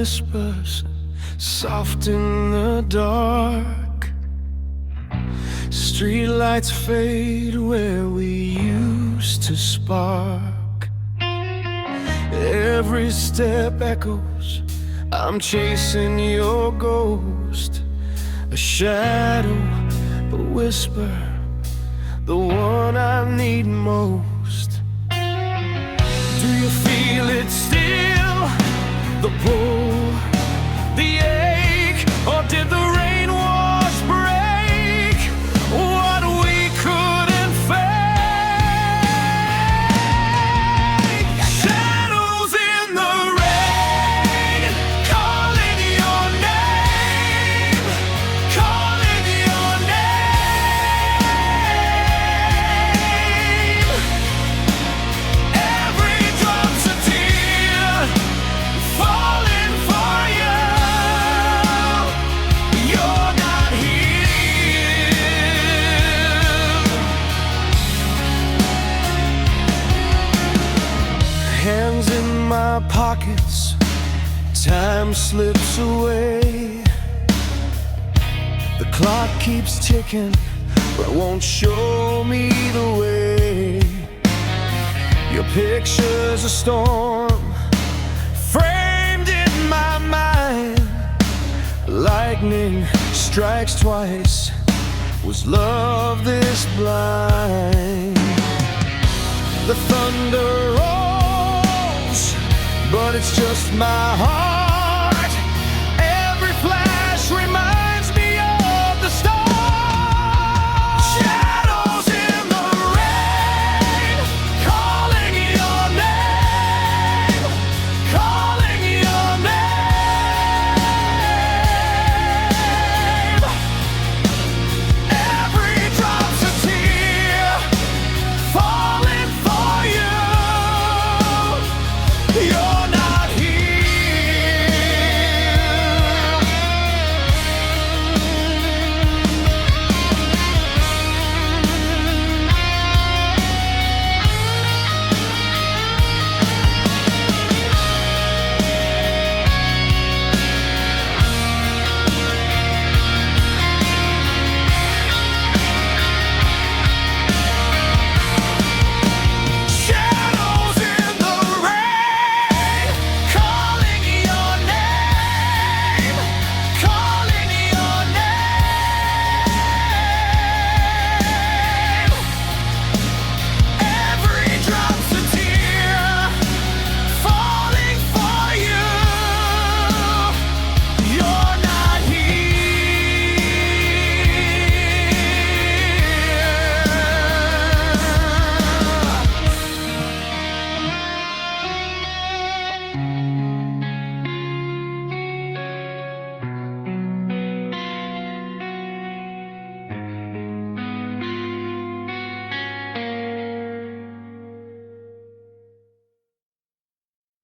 whispers soft in the dark. Streetlights fade where we used to spark. Every step echoes, I'm chasing your ghost. A shadow, a whisper, the one I need most. Do you feel it still? The pull, the ache, or did the rain wash break what we couldn't fake? Shadows in the rain, calling your name, calling your name. Every drop's a tear falling for you. You're not here. Hands in my pockets, time slips away. The clock keeps ticking, but won't show me the way. Your picture's a storm framed in my mind. Lightning strikes twice. Was love this blind? The thunder rolls, but it's just my heart